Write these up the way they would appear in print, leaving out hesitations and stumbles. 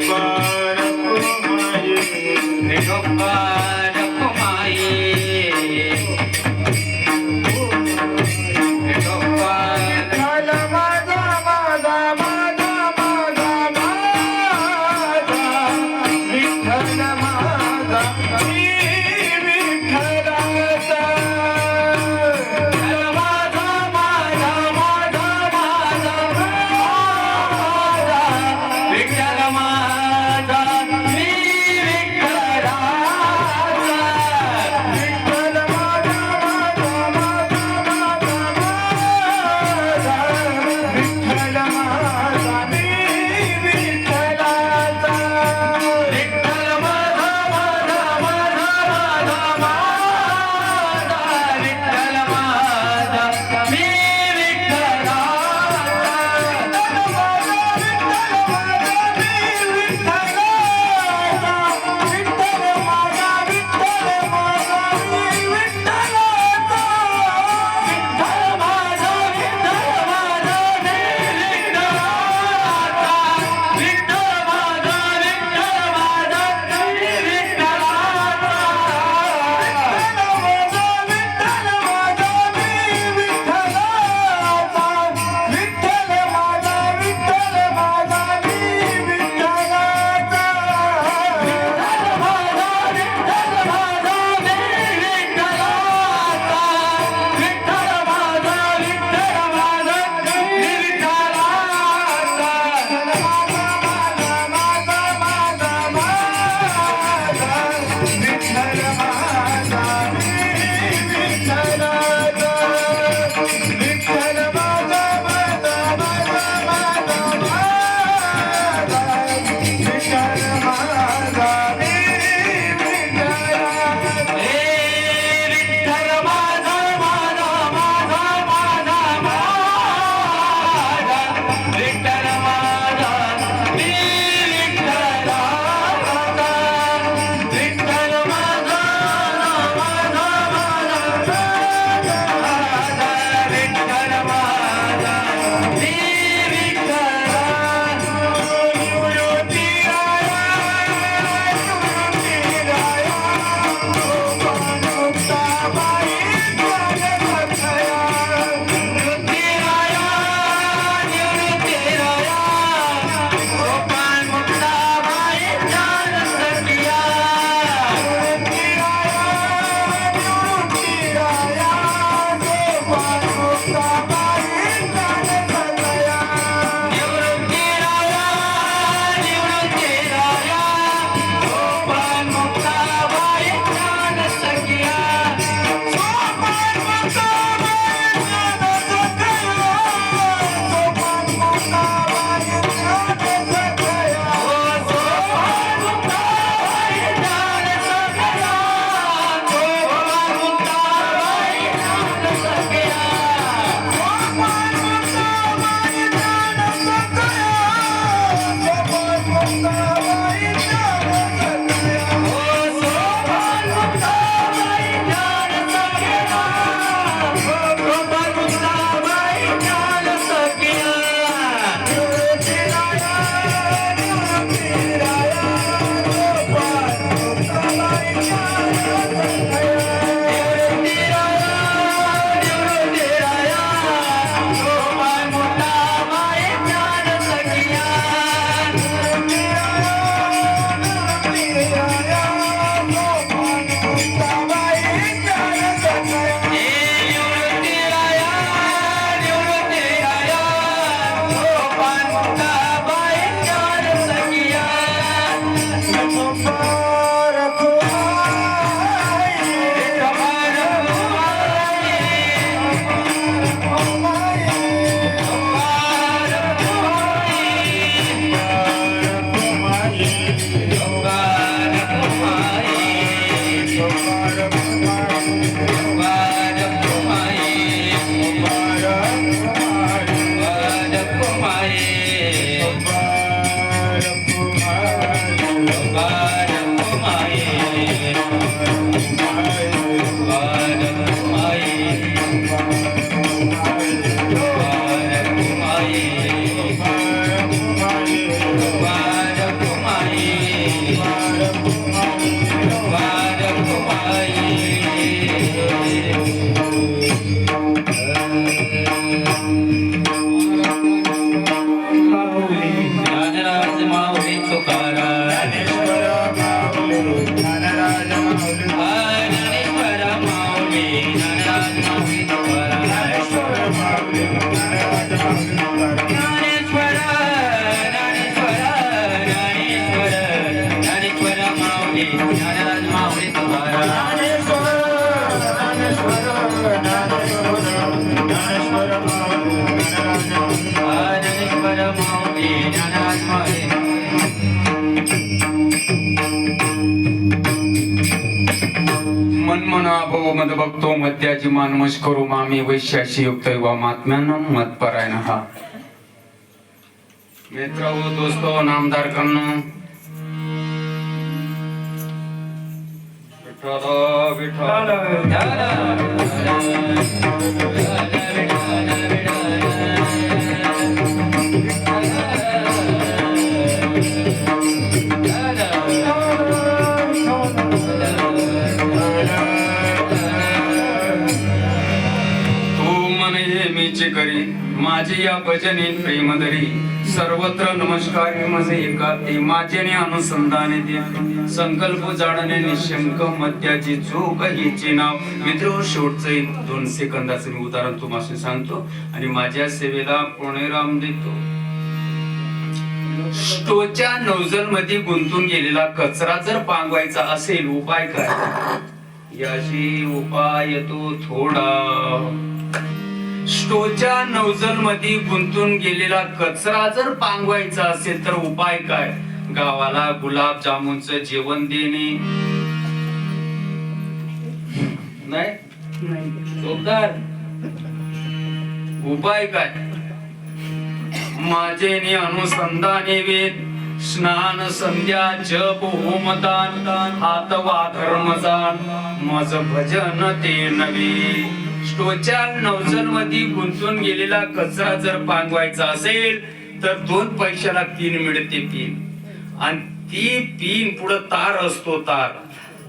Bye. Tukaram Dnyaneshwar माऊली ज्ञानराज माऊली तुकाराम ज्ञानेश्वर माऊली ज्ञानराज माऊली तुकाराम मनमना भव मद भक्तो मध्याजी मानमश करू मामी वैश्याशी युक्त युवा महात्म्यानं मत परायण हा मित्र दोस्तो नामदार करणं विठ्ठल करी माझी या भजने प्रेमधरी सर्वत्र नमस्कार मजे एकाती माझेने अनुसंधाने द्या संकल्प जाणणे निशंक मध्याची चूक हिचे नाव मित्र शेवटचे 2 सेकंदाचे मी उदाहरण तुम्हाला सांगतो आणि माझ्या सेवेला पुणेराम देतो. स्टोच्या नोझल मध्ये गुंतून गेलेला कचरा जर पांगवायचा असेल उपाय काय याशी उपाय येतो थोडा. स्टोच्या नोझल मध्ये गुंतून गेलेला कचरा जर पांगवायचा असेल तर उपाय काय गावाला गुलाब जामुनचं जेवण देणे नाही जोरदार उपाय काय माझेने अनुसंधाने वेद स्नान संध्या जप होमदान हातवा धर्मदान मज भजन ते नवे. स्टोच्या नोझल मध्ये गुंतून गेलेला कचरा जर पांगवायचा असेल तर 2 पैशाला 3 मिळते पिन आणि ती पिन पुढे तार असतो तार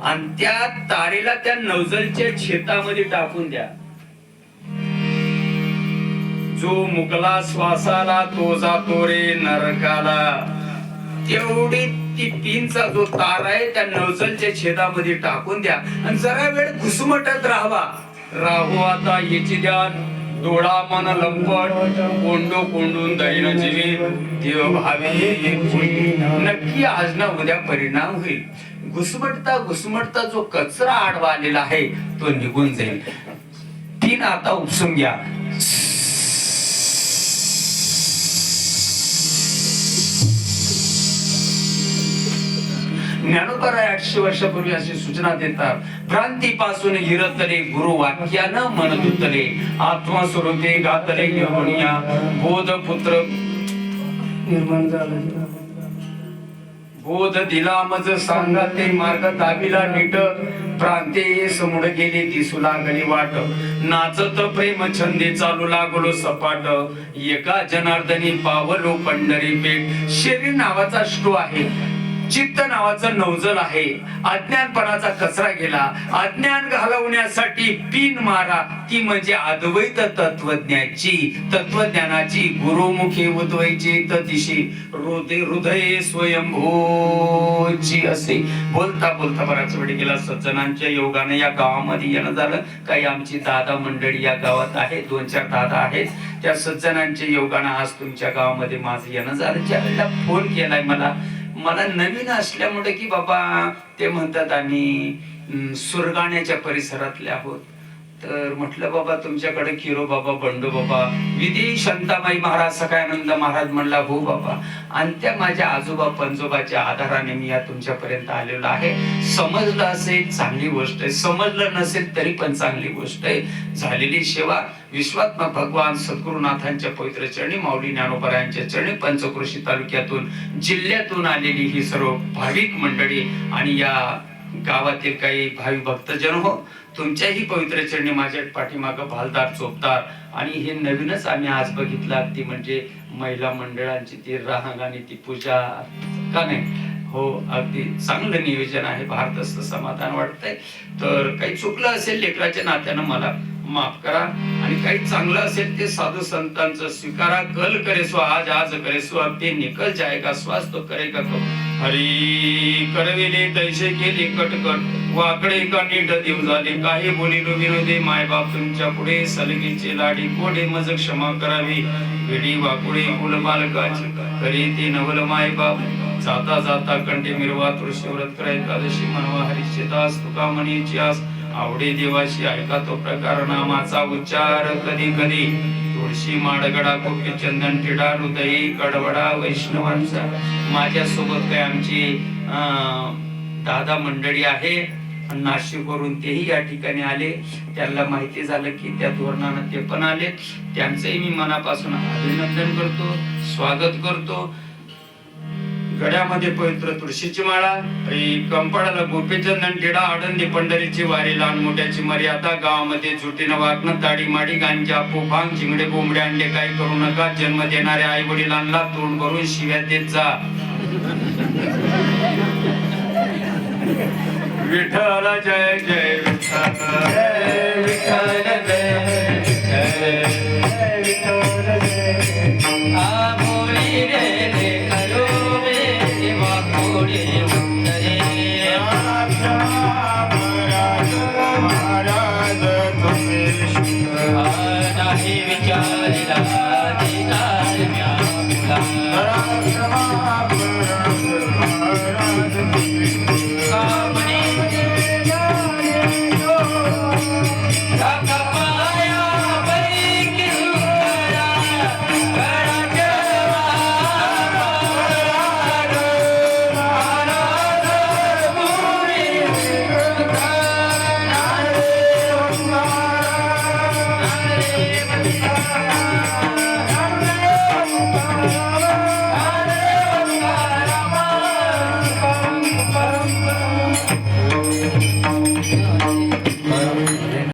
आणि त्या तारेला त्या नोझलच्या छेतामध्ये टाकून द्या. जो मुकला श्वासाला तो जातो रे नरकाला. तेवढी ती पिनचा जो तार आहे त्या नोझलच्या छेदामध्ये टाकून द्या आणि जरा वेळ घुसमटत राहू आता याची ध्यान डोळा मन लंपट कोंडो कोंडून दैन जीवी देव भावी नक्की आज ना उद्या परिणाम होईल. घुसमटता जो कचरा आडवा आलेला आहे तो निघून जाईल. तीन आता उपसून घ्या. ज्ञानोबराय 800 वर्षापूर्वी अशी सूचना देतात. भ्रांतीपासून हिरतले गुरु वाक्यानं मन धुतले आत्मा स्वरूपे गातले यवनिया बोध पुत्र निर्माण झाला. बोध दिला मज सांगा ते मार्ग दाबिला नीट प्रांते समुड गेले दिसू लागली वाट नाचत प्रेम छंदे चालू लागलो सपाट एका जनार्दनी पावलो पंढरी पेठ. शरीर नावाचा स्टो आहे, चित्त नावाचं नवजल आहे. अज्ञानपणाचा कचरा गेला. अज्ञान घालवण्यासाठी पिन मारा ती म्हणजे अद्वैत तत्वज्ञानाची गुरुमुखी उद्वैची तदिशी हृदय स्वयंभूची असे बोलता बोलता बराच वेळ गेला. सज्जनांच्या योगाने या गावामध्ये येणं झालं. काही आमची दादा मंडळी या गावात आहे, 2-4 दादा आहेत. त्या सज्जनांच्या योगाने आज तुमच्या गावामध्ये माझं येणं झालं. ज्या वेळेला फोन केलाय मला नवीन असल्यामुळे की बाबा ते म्हणतात आम्ही सुरगाण्याच्या परिसरातले आहोत. तर म्हटलं बाबा तुमच्याकडे किरो बाबा बंडू बाबा विधी शांताबाई महाराज सकाळानंद महाराज म्हणला हो बाबा. आणि त्या माझ्या आजोबा पंजोबाच्या आधाराने मी या तुमच्यापर्यंत आलेलो आहे. समजलं असेल चांगली गोष्ट आहे, समजलं नसेल तरी पण चांगली गोष्ट आहे. झालेली सेवा विश्वात्मा भगवान सद्गुरुनाथांच्या पवित्र चरणी माऊली ज्ञानोबरायांच्या चरणी पंचक्रोशी तालुक्यातून जिल्ह्यातून आलेली ही सर्व भाविक मंडळी आणि या गावातील काही भावी भक्तजन हो तुमच्याही पवित्र चरणी माझ्या पाठीमागं भालदार चोपदार आणि हे नवीनच आम्ही आज बघितलं अगदी म्हणजे महिला मंडळांची ती राहंग आणि ती पूजा का नाही हो अगदी चांगलं नियोजन आहे. भारतस्थ समाधान वाटतंय. तर काही चुकलं असेल लेकराच्या नात्यानं मला माफ करा आणि काही चांगलं असेल ते साधू संतांचं स्वीकारा. कल करे सो आज करे सो अब ते निकल जाएगा, स्वास्थ्य करेगा कब. हरी करविले तैसे केले कटकट, वाकडे का नीट देव झाले. काही बोलिलो विनोदे माय बाप तुमच्या पुढे, सलगीचे लाडी कोडे मज क्षमा करावी. वेडी वाकुडे कुल बालकाची करी ते नवल माय बाप. जाता जाता कंठे मिरवा तुळशी व्रत करा एकादशी मनवा हरीचे दास. तुका म्हणीची आस आवडे देवाशी, ऐका तो प्रकार नामाचा उच्चार. कधी कधी तुळशी माडगडा कोपी चंदन टिडा हृदयी कडवडा वैष्णवांचा. माझ्या सोबत काय आमची दादा मंडळी आहे नाशिकवरून, तेही या ठिकाणी आले. त्यांना माहिती झालं की त्या धोरणानं ते पण आले. त्यांचंही मी मनापासून अभिनंदन करतो, स्वागत करतो. गड्यामध्ये पवित्र तुळशीची माळा, कंपाळाला गोपीचंदन टिडा, आडंदी पंढरीची वारी, लहान मोठ्याची मर्यादा. गावामध्ये झुटीनं वागणं, ताडी माडी गांजा पोफांग चिंगडे बोंबडे अंडे काही करू नका. जन्म देणाऱ्या आई वडिलांना तोंड भरून शिव्या देत जा. विठ्ठल जय जय विठ्ठल.